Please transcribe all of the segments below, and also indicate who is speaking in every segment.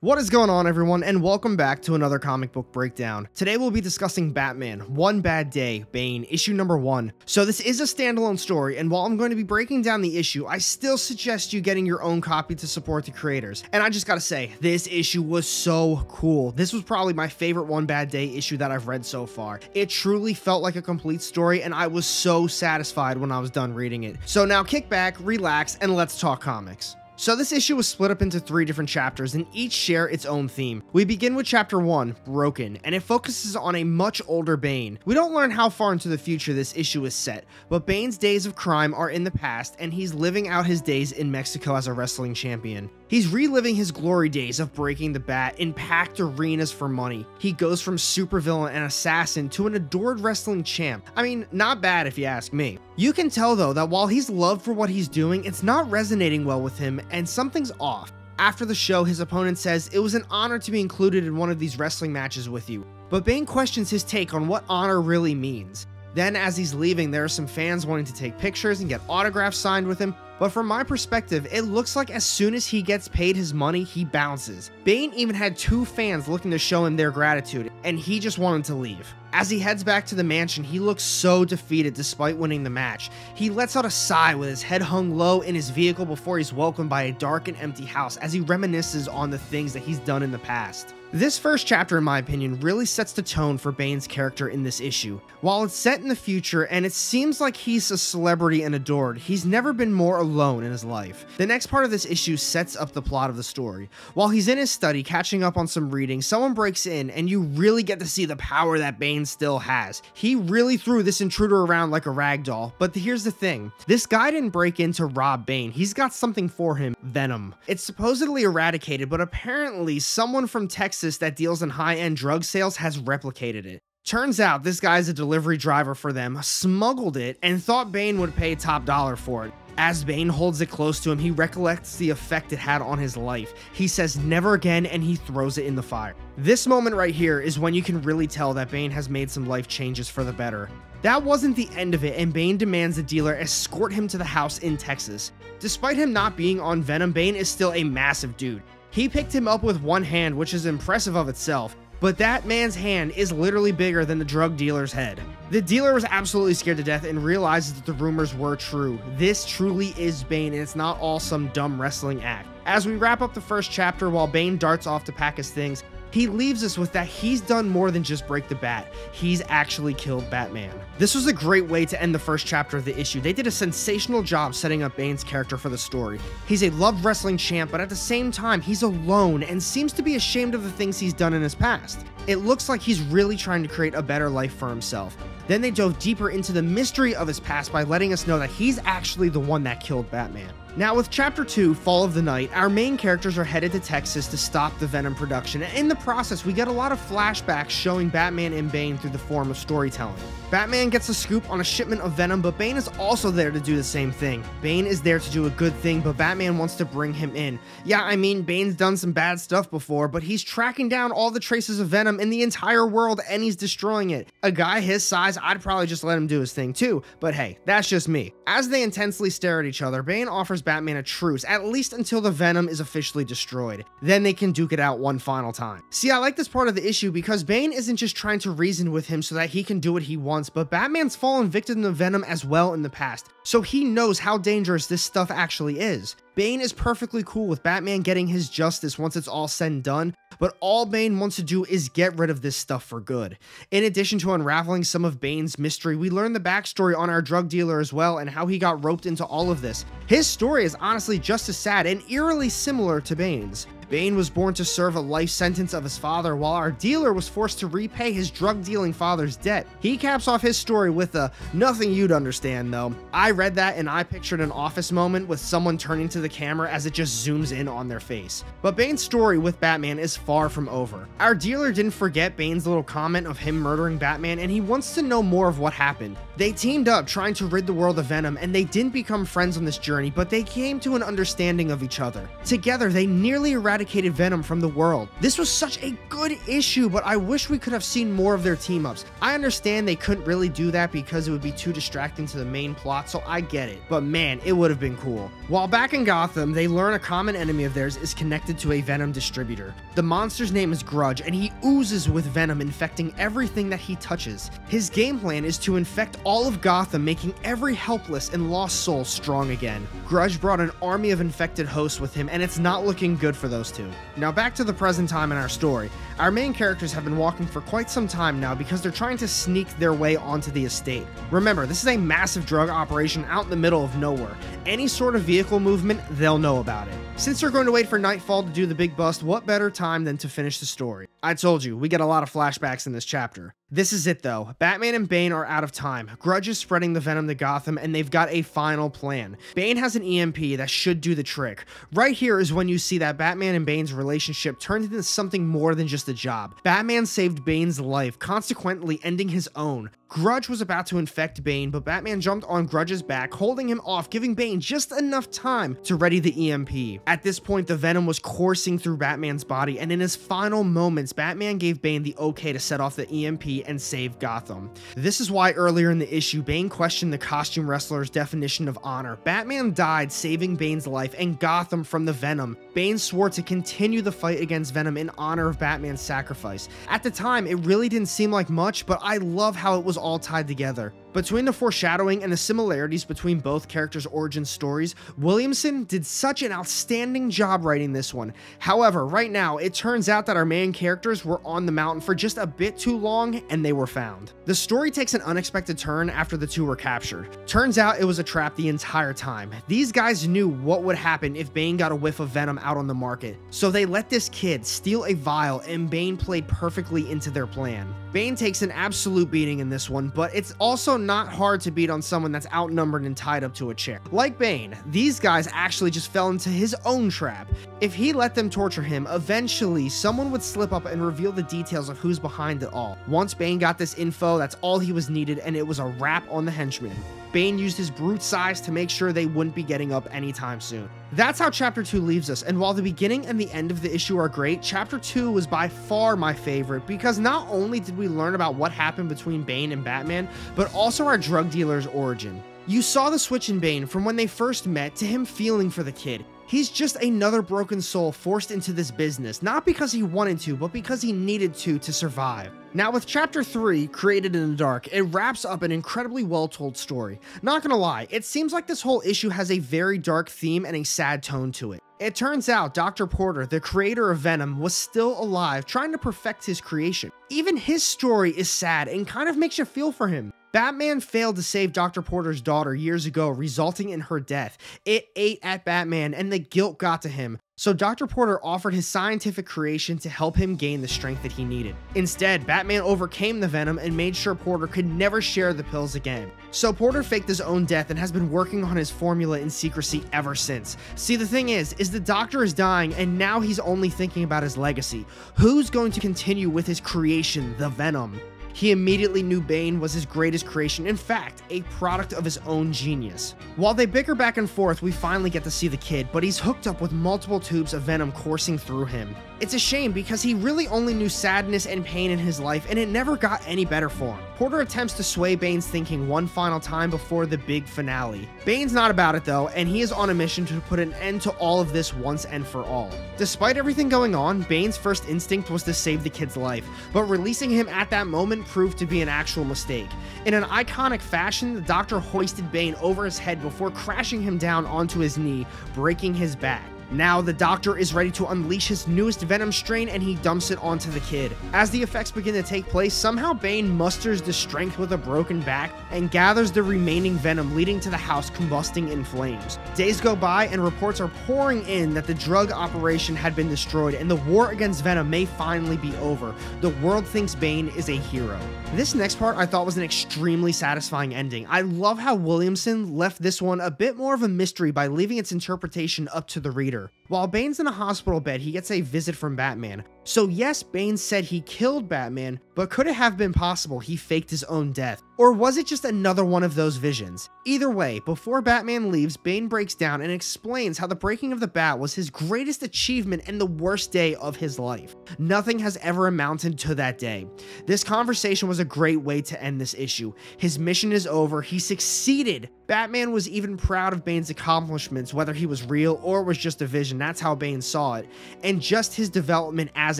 Speaker 1: What is going on, everyone, and welcome back to another comic book breakdown. Today we'll be discussing Batman, One Bad Day, Bane, issue number 1. So this is a standalone story, and while I'm going to be breaking down the issue, I still suggest you getting your own copy to support the creators. And I just gotta say, this issue was so cool. This was probably my favorite One Bad Day issue that I've read so far. It truly felt like a complete story, and I was so satisfied when I was done reading it. So now kick back, relax, and let's talk comics. So this issue was split up into 3 different chapters, and each share its own theme. We begin with chapter 1, Broken, and it focuses on a much older Bane. We don't learn how far into the future this issue is set, but Bane's days of crime are in the past, and he's living out his days in Mexico as a wrestling champion. He's reliving his glory days of breaking the bat in packed arenas for money. He goes from supervillain and assassin to an adored wrestling champ. I mean, not bad if you ask me. You can tell though that while he's loved for what he's doing, it's not resonating well with him and something's off. After the show, his opponent says it was an honor to be included in one of these wrestling matches with you, but Bane questions his take on what honor really means. Then as he's leaving, there are some fans wanting to take pictures and get autographs signed with him, but from my perspective, it looks like as soon as he gets paid his money, he bounces. Bane even had 2 fans looking to show him their gratitude, and he just wanted to leave. As he heads back to the mansion, he looks so defeated despite winning the match. He lets out a sigh with his head hung low in his vehicle before he's welcomed by a dark and empty house as he reminisces on the things that he's done in the past. This first chapter, in my opinion, really sets the tone for Bane's character in this issue. While it's set in the future and it seems like he's a celebrity and adored, he's never been more alone in his life. The next part of this issue sets up the plot of the story. While he's in his study catching up on some reading, someone breaks in and you really get to see the power that Bane still has. He really threw this intruder around like a rag doll, but here's the thing. This guy didn't break in to rob Bane. He's got something for him, Venom. It's supposedly eradicated, but apparently someone from Texas that deals in high-end drug sales has replicated it. Turns out this guy's a delivery driver for them, smuggled it, and thought Bane would pay top dollar for it. As Bane holds it close to him, he recollects the effect it had on his life. He says never again, and he throws it in the fire. This moment right here is when you can really tell that Bane has made some life changes for the better. That wasn't the end of it, and Bane demands the dealer escort him to the house in Texas. Despite him not being on Venom, Bane is still a massive dude. He picked him up with one hand, which is impressive of itself, but that man's hand is literally bigger than the drug dealer's head. The dealer was absolutely scared to death and realizes that the rumors were true. This truly is Bane, and it's not all some dumb wrestling act. As we wrap up the first chapter, while Bane darts off to pack his things, he leaves us with that he's done more than just break the bat. He's actually killed Batman. This was a great way to end the first chapter of the issue. They did a sensational job setting up Bane's character for the story. He's a loved wrestling champ, but at the same time, he's alone and seems to be ashamed of the things he's done in his past. It looks like he's really trying to create a better life for himself. Then they dove deeper into the mystery of his past by letting us know that he's actually the one that killed Batman. Now with chapter 2, Fall of the Night, our main characters are headed to Texas to stop the Venom production, and in the process we get a lot of flashbacks showing Batman and Bane through the form of storytelling. Batman gets a scoop on a shipment of Venom, but Bane is also there to do the same thing. Bane is there to do a good thing, but Batman wants to bring him in. Yeah, I mean, Bane's done some bad stuff before, but he's tracking down all the traces of Venom in the entire world and he's destroying it. A guy his size, I'd probably just let him do his thing too, but hey, that's just me. As they intensely stare at each other, Bane offers Batman a truce, at least until the Venom is officially destroyed. Then they can duke it out one final time. See, I like this part of the issue because Bane isn't just trying to reason with him so that he can do what he wants, but Batman's fallen victim to Venom as well in the past, so he knows how dangerous this stuff actually is. Bane is perfectly cool with Batman getting his justice once it's all said and done, but all Bane wants to do is get rid of this stuff for good. In addition to unraveling some of Bane's mystery, we learn the backstory on our drug dealer as well and how he got roped into all of this. His story is honestly just as sad and eerily similar to Bane's. Bane was born to serve a life sentence of his father, while our dealer was forced to repay his drug-dealing father's debt. He caps off his story with a "nothing you'd understand though." I read that and I pictured an Office moment with someone turning to the camera as it just zooms in on their face. But Bane's story with Batman is far from over. Our dealer didn't forget Bane's little comment of him murdering Batman, and he wants to know more of what happened. They teamed up trying to rid the world of Venom, and they didn't become friends on this journey, but they came to an understanding of each other. Together, they nearly eradicated eradicated Venom from the world. This was such a good issue, but I wish we could have seen more of their team-ups. I understand they couldn't really do that because it would be too distracting to the main plot, so I get it. But man, it would have been cool. While back in Gotham, they learn a common enemy of theirs is connected to a Venom distributor. The monster's name is Grudge, and he oozes with Venom, infecting everything that he touches. His game plan is to infect all of Gotham, making every helpless and lost soul strong again. Grudge brought an army of infected hosts with him, and it's not looking good for those two. Now back to the present time in our story. Our main characters have been walking for quite some time now because they're trying to sneak their way onto the estate. Remember, this is a massive drug operation out in the middle of nowhere. Any sort of vehicle movement, they'll know about it. Since they're going to wait for nightfall to do the big bust, what better time than to finish the story? I told you, we get a lot of flashbacks in this chapter. This is it though. Batman and Bane are out of time. Grudge is spreading the Venom to Gotham, and they've got a final plan. Bane has an EMP that should do the trick. Right here is when you see that Batman and Bane's relationship turned into something more than just a job. Batman saved Bane's life, consequently ending his own. Grudge was about to infect Bane, but Batman jumped on Grudge's back, holding him off, giving Bane just enough time to ready the EMP. At this point, the Venom was coursing through Batman's body, and in his final moments, Batman gave Bane the okay to set off the EMP and save Gotham. This is why earlier in the issue, Bane questioned the costume wrestler's definition of honor. Batman died saving Bane's life and Gotham from the Venom. Bane swore to continue the fight against Venom in honor of Batman's sacrifice. At the time, it really didn't seem like much, but I love how it was all tied together. Between the foreshadowing and the similarities between both characters' origin stories, Williamson did such an outstanding job writing this one. However, right now, it turns out that our main characters were on the mountain for just a bit too long, and they were found. The story takes an unexpected turn after the two were captured. Turns out it was a trap the entire time. These guys knew what would happen if Bane got a whiff of Venom out on the market, so they let this kid steal a vial, and Bane played perfectly into their plan. Bane takes an absolute beating in this one, but it's also not hard to beat on someone that's outnumbered and tied up to a chair. Like Bane, these guys actually just fell into his own trap. If he let them torture him, eventually someone would slip up and reveal the details of who's behind it all. Once Bane got this info, that's all he was needed, and it was a wrap on the henchman. Bane used his brute size to make sure they wouldn't be getting up anytime soon. That's how Chapter 2 leaves us, and while the beginning and the end of the issue are great, Chapter 2 was by far my favorite because not only did we learn about what happened between Bane and Batman, but also our drug dealer's origin. You saw the switch in Bane from when they first met to him feeling for the kid. He's just another broken soul forced into this business, not because he wanted to, but because he needed to survive. Now with Chapter 3, Created in the Dark, it wraps up an incredibly well-told story. Not gonna lie, it seems like this whole issue has a very dark theme and a sad tone to it. It turns out Dr. Porter, the creator of Venom, was still alive, trying to perfect his creation. Even his story is sad and kind of makes you feel for him. Batman failed to save Dr. Porter's daughter years ago, resulting in her death. It ate at Batman, and the guilt got to him. So Dr. Porter offered his scientific creation to help him gain the strength that he needed. Instead, Batman overcame the Venom and made sure Porter could never share the pills again. So Porter faked his own death and has been working on his formula in secrecy ever since. See, the thing is the doctor is dying, and now he's only thinking about his legacy. Who's going to continue with his creation, the Venom? He immediately knew Bane was his greatest creation, in fact, a product of his own genius. While they bicker back and forth, we finally get to see the kid, but he's hooked up with multiple tubes of Venom coursing through him. It's a shame because he really only knew sadness and pain in his life, and it never got any better for him. Porter attempts to sway Bane's thinking one final time before the big finale. Bane's not about it though, and he is on a mission to put an end to all of this once and for all. Despite everything going on, Bane's first instinct was to save the kid's life, but releasing him at that moment proved to be an actual mistake. In an iconic fashion, the Doctor hoisted Bane over his head before crashing him down onto his knee, breaking his back. Now the Doctor is ready to unleash his newest Venom strain, and he dumps it onto the kid. As the effects begin to take place, somehow Bane musters the strength with a broken back and gathers the remaining Venom, leading to the house combusting in flames. Days go by and reports are pouring in that the drug operation had been destroyed and the war against Venom may finally be over. The world thinks Bane is a hero. This next part I thought was an extremely satisfying ending. I love how Williamson left this one a bit more of a mystery by leaving its interpretation up to the reader. While Bane's in a hospital bed, he gets a visit from Batman. So yes, Bane said he killed Batman, but could it have been possible he faked his own death? Or was it just another one of those visions? Either way, before Batman leaves, Bane breaks down and explains how the breaking of the bat was his greatest achievement and the worst day of his life. Nothing has ever amounted to that day. This conversation was a great way to end this issue. His mission is over, he succeeded. Batman was even proud of Bane's accomplishments, whether he was real or was just a vision. That's how Bane saw it, and just his development as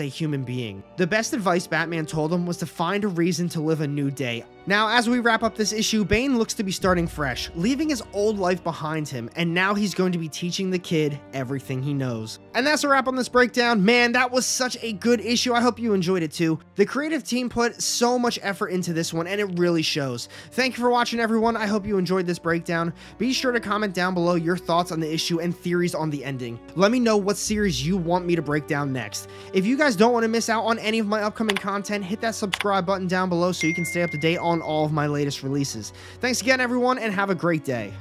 Speaker 1: a human being. The best advice Batman told him was to find a reason to live a new day. Now, as we wrap up this issue, Bane looks to be starting fresh, leaving his old life behind him, and now he's going to be teaching the kid everything he knows. And that's a wrap on this breakdown. Man, that was such a good issue. I hope you enjoyed it too. The creative team put so much effort into this one, and it really shows. Thank you for watching, everyone. I hope you enjoyed this breakdown. Be sure to comment down below your thoughts on the issue and theories on the ending. Let me know what series you want me to break down next. If you guys don't want to miss out on any of my upcoming content, hit that subscribe button down below so you can stay up to date on all of my latest releases. Thanks again, everyone, and have a great day.